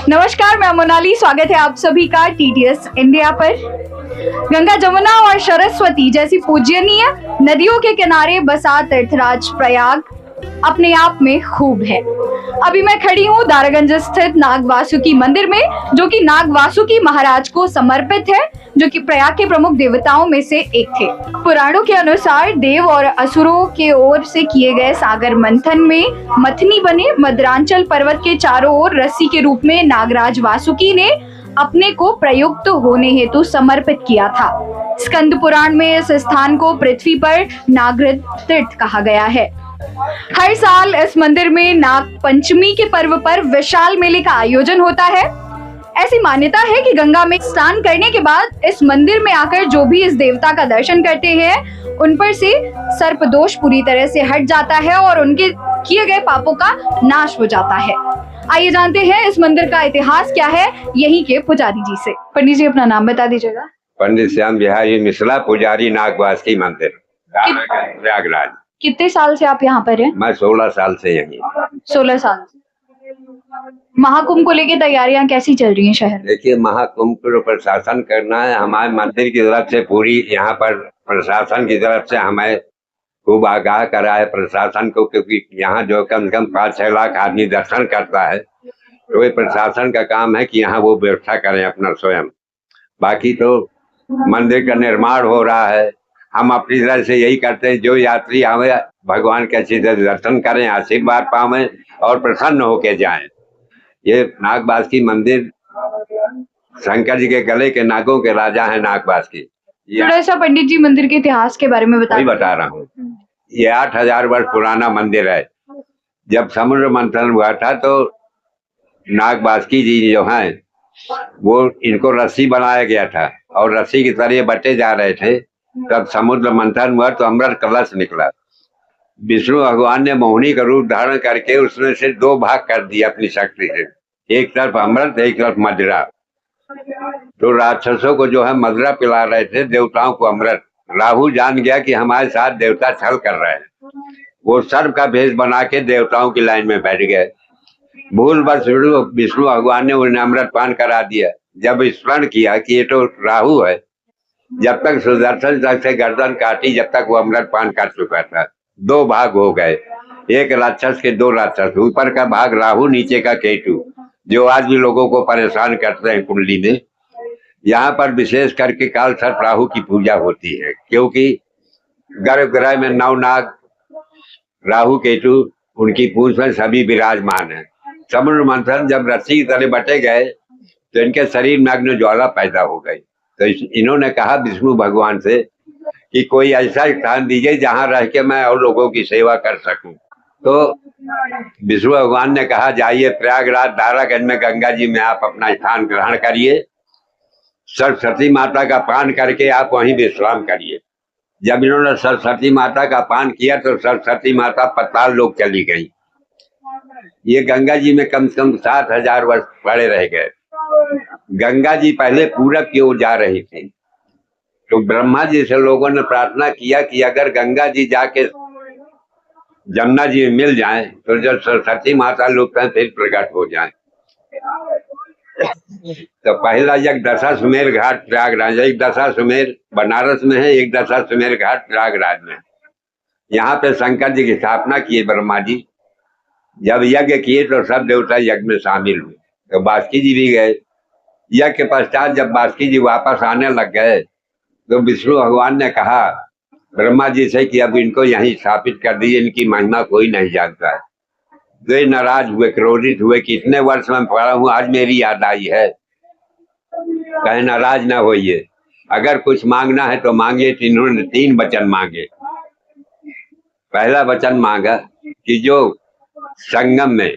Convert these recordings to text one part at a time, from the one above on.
नमस्कार, मैं मोनाली। स्वागत है आप सभी का टीटीएस इंडिया पर। गंगा, जमुना और सरस्वती जैसी पूजनीय नदियों के किनारे बसा तीर्थराज प्रयाग अपने आप में खूब है। अभी मैं खड़ी हूँ दारागंज स्थित नाग वासुकी मंदिर में, जो कि नाग वासुकी महाराज को समर्पित है, जो कि प्रयाग के प्रमुख देवताओं में से एक थे। पुराणों के अनुसार देव और असुरों के ओर से किए गए सागर मंथन में मथनी बने मदरांचल पर्वत के चारों ओर रस्सी के रूप में नागराज वासुकी ने अपने को प्रयुक्त होने हेतु समर्पित किया था। स्कंद पुराण में इस स्थान को पृथ्वी पर नागरथ तीर्थ कहा गया है। हर साल इस मंदिर में नाग पंचमी के पर्व पर विशाल मेले का आयोजन होता है। ऐसी मान्यता है कि गंगा में स्नान करने के बाद इस मंदिर में आकर जो भी इस देवता का दर्शन करते हैं, उन पर से सर्प दोष पूरी तरह से हट जाता है और उनके किए गए पापों का नाश हो जाता है। आइए जानते हैं इस मंदिर का इतिहास क्या है, यहीं के पुजारी जी से। पंडित जी, अपना नाम बता दीजिएगा। पंडित श्याम बिहारी मिश्रा, पुजारी नागवासुकी मंदिर, प्रयागराज। कितने साल से आप यहाँ पर हैं? मैं 16 साल से यहीं। 16 साल से। महाकुंभ को लेकर तैयारियां कैसी चल रही हैं शहर में? देखिए, महाकुंभ को प्रशासन करना है। हमारे मंदिर की तरफ से पूरी यहाँ पर प्रशासन की तरफ से हमें खूब आगाह करा है प्रशासन को, क्योंकि यहाँ जो कम से कम 5-6 लाख आदमी दर्शन करता है, तो ये प्रशासन का काम है कि यहाँ वो व्यवस्था करें अपना स्वयं। बाकी तो मंदिर का निर्माण हो रहा है। हम अपनी तरह से यही करते हैं, जो यात्री आवे भगवान के अच्छी तरह दर्शन करें, आशीर्वाद पावें और प्रसन्न होके जाएं। ये नागवासुकी मंदिर शंकर जी के गले के नागों के राजा है नागवासुकी। थोड़ा सा पंडित जी मंदिर के इतिहास के बारे में बता रहा हूँ। ये 8000 वर्ष पुराना मंदिर है। जब समुद्र मंथन हुआ था तो नागवासुकी जी जो हैं वो इनको रस्सी बनाया गया था और रस्सी की तरह बटे जा रहे थे। तब समुद्र मंथन हुआ तो अमृत कलश निकला। विष्णु भगवान ने मोहिनी का रूप धारण करके उसमें से 2 भाग कर दिया अपनी शक्ति से, एक तरफ अमृत, एक तरफ मदिरा। तो राक्षसों को जो है मदिरा पिला रहे थे, देवताओं को अमृत। राहु जान गया कि हमारे साथ देवता छल कर रहे हैं। वो सर्प का भेष बना के देवताओं की लाइन में बैठ गए। भूलवश विष्णु भगवान ने उन्हें अमृत पान करा दिया। जब स्मरण किया कि ये तो राहु है, जब तक सुदर्शन तक से गर्दन काटी, जब तक वो अमृत पान कर चुका था। 2 भाग हो गए, एक राक्षस के 2 राक्षस, ऊपर का भाग राहु, नीचे का केतु, जो आज भी लोगों को परेशान करते हैं कुंडली में। यहाँ पर विशेष करके काल सर्प राहु की पूजा होती है, क्योंकि गर्भगृह में 9 नाग राहु केतु उनकी पूंछ में सभी विराजमान है। समुद्र मंथन जब रस्सी की तरह बटे गए तो इनके शरीर में अग्नि ज्वाला पैदा हो गई। तो इन्होंने कहा विष्णु भगवान से कि कोई ऐसा स्थान दीजिए जहां रह के मैं और लोगों की सेवा कर सकूं। तो विष्णु भगवान ने कहा जाइए प्रयागराज दारागंज में गंगा जी में आप अपना स्थान ग्रहण करिए, सरस्वती माता का पान करके आप वहीं विश्राम करिए। जब इन्होंने सरस्वती माता का पान किया तो सरस्वती माता पाताल लोक चली गई। ये गंगा जी में कम से कम 7000 वर्ष पड़े रह गए। गंगा जी पहले पूरब की ओर जा रही थी, तो ब्रह्मा जी से लोगों ने प्रार्थना किया कि अगर गंगा जी जाके जमुना जी में मिल जाएं तो जब सरस्वती माता लोग फिर प्रकट हो जाएं। तो पहला एक दशाश्वमेध घाट प्रयागराज, एक दशाश्वमेध बनारस में है, एक दशाश्वमेध घाट प्रयागराज में। यहाँ पे शंकर जी की स्थापना किए ब्रह्मा जी। जब यज्ञ किए तो सब देवता यज्ञ में शामिल हुए। तो वासुकी जी भी गए। यज्ञ के पश्चात जब वासुकी जी वापस आने लग गए तो विष्णु भगवान ने कहा ब्रह्मा जी से कि अब इनको यहीं स्थापित कर दीजिए, इनकी महिमा कोई नहीं जानता है। वे नाराज हुए, क्रोधित हुए कि इतने वर्ष में पढ़ा हूँ, आज मेरी याद आई है। कहे नाराज ना होइए, अगर कुछ मांगना है तो मांगे। इन्होंने 3 वचन मांगे। पहला वचन मांगा कि जो संगम में,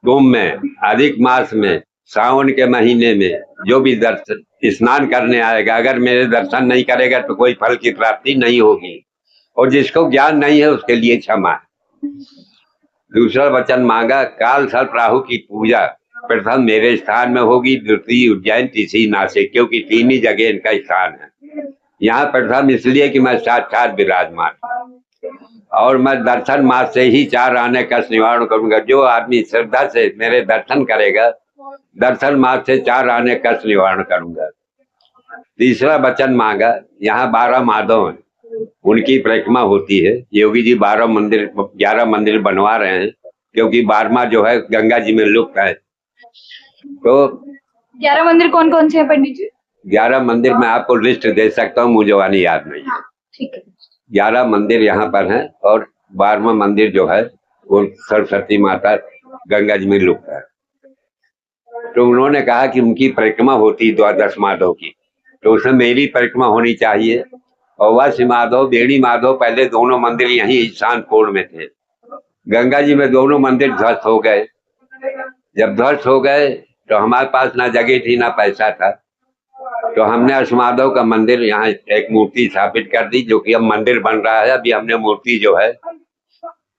कुंभ में, अधिक मास में, सावन के महीने में जो भी दर्शन स्नान करने आएगा, अगर मेरे दर्शन नहीं करेगा तो कोई फल की प्राप्ति नहीं होगी, और जिसको ज्ञान नहीं है उसके लिए क्षमा। दूसरा वचन मांगा काल सर्प राहु की पूजा प्रथम मेरे स्थान में होगी, द्वितीय उज्जैन, तीसरी नासिक, क्योंकि 3 ही जगह इनका स्थान है। यहाँ प्रथम इसलिए कि मैं साक्षात विराजमान, और मैं दर्शन मात्र से ही 4 आने का निवारण करूंगा। जो आदमी श्रद्धा से मेरे दर्शन करेगा दर्शन मार्ग से 4 आने कष्ट निवारण करूंगा। तीसरा वचन मांगा, यहाँ 12 माधव हैं, उनकी परिक्रमा होती है। योगी जी 11 मंदिर बनवा रहे हैं, क्योंकि 12वां जो है गंगा जी में लुप्त है। तो 11 मंदिर कौन कौन से हैं पंडित जी? 11 मंदिर मैं आपको लिस्ट दे सकता हूँ, मुझे वाली याद नहीं है। ठीक है। 11 मंदिर यहाँ पर हैं और 12वां मंदिर जो है वो सरस्वती माता गंगा जी में लुप्त है। तो उन्होंने कहा कि उनकी परिक्रमा होती 12 माधव की, तो उसमें मेरी परिक्रमा होनी चाहिए। और वह माधव बेड़ी माधव पहले दोनों मंदिर यहीं ईशानपुर में थे। गंगा जी में दोनों मंदिर ध्वस्त हो गए। जब ध्वस्त हो गए तो हमारे पास ना जगह थी ना पैसा था, तो हमने अश्वमाधव का मंदिर यहाँ एक मूर्ति स्थापित कर दी, जो कि अब मंदिर बन रहा है। अभी हमने मूर्ति जो है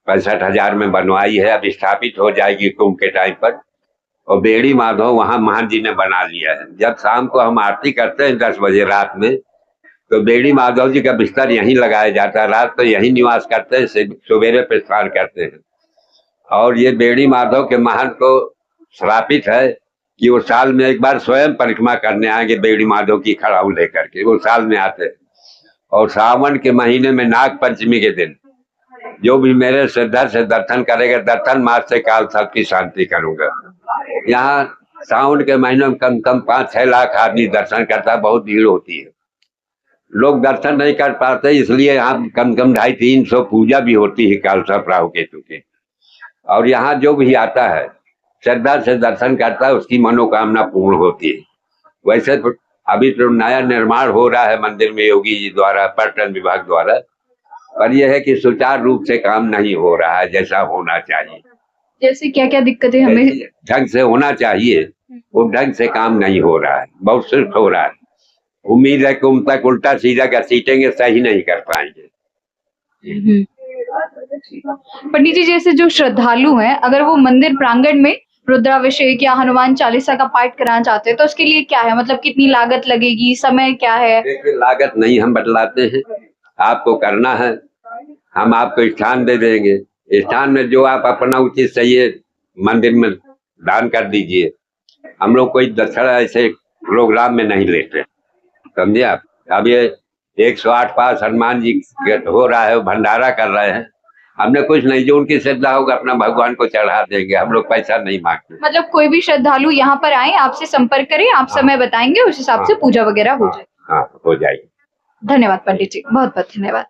65,000 में बनवाई है, अब स्थापित हो जाएगी कुंभ के टाइम पर। और बेड़ी माधव वहां महान जी ने बना लिया है। जब शाम को हम आरती करते हैं 10 बजे रात में, तो बेड़ी माधव जी का बिस्तर यहीं लगाया जाता है। रात तो यहीं निवास करते हैं, सवेरे प्रस्थान करते हैं। और ये बेड़ी माधव के महंत को श्रापित है कि वो साल में एक बार स्वयं परिक्रमा करने आएंगे, बेड़ी माधव की खड़ाऊ लेकर के। वो साल में आते हैं। और सावन के महीने में नाग पंचमी के दिन जो भी मेरे श्रद्धा से दर्शन करेगा, दर्शन मार्ग से काल सर्प की शांति करूंगा। यहाँ सावन के महीने में कम 5-6 लाख आदमी दर्शन करता है, बहुत भीड़ होती है। लोग दर्शन नहीं कर पाते, इसलिए यहाँ कम 250-300 पूजा भी होती है काल सर्प राहु केतु के। और यहाँ जो भी आता है श्रद्धा से दर्शन करता है, उसकी मनोकामना पूर्ण होती है। वैसे तो अभी तो नया निर्माण हो रहा है मंदिर में योगी जी द्वारा, पर्यटन विभाग द्वारा, पर यह है कि सुचारू रूप से काम नहीं हो रहा है जैसा होना चाहिए। जैसे क्या क्या दिक्कतें हमें? ढंग से होना चाहिए, वो ढंग से काम नहीं हो रहा है, बहुत सुस्त हो रहा है। उम्मीद है कि उन तक उल्टा सीधा घसीटेंगे, सही नहीं कर पाएंगे। पंडित जी, जैसे जो श्रद्धालु हैं, अगर वो मंदिर प्रांगण में रुद्राभिषेक या हनुमान चालीसा का पाठ कराना चाहते हैं, तो उसके लिए क्या है, मतलब कितनी लागत लगेगी, समय क्या है? देखिए, लागत नहीं हम बतलाते हैं, आपको करना है, हम आपको स्थान दे देंगे। स्थान में जो आप अपना उचित सही है मंदिर में दान कर दीजिए। हम लोग कोई दक्षिणा ऐसे प्रोग्राम में नहीं लेते, समझे आप। अब ये 108 पास हनुमान जी हो रहा है, भंडारा कर रहे हैं। हमने कुछ नहीं, जो उनकी श्रद्धा होगा अपना भगवान को चढ़ा देंगे, हम लोग पैसा नहीं मांगते। मतलब कोई भी श्रद्धालु यहाँ पर आए, आपसे संपर्क करें, आप समय बताएंगे, उस हिसाब से पूजा वगैरह हो जाए। हाँ, हो जाएगी। धन्यवाद पंडित जी, बहुत बहुत धन्यवाद।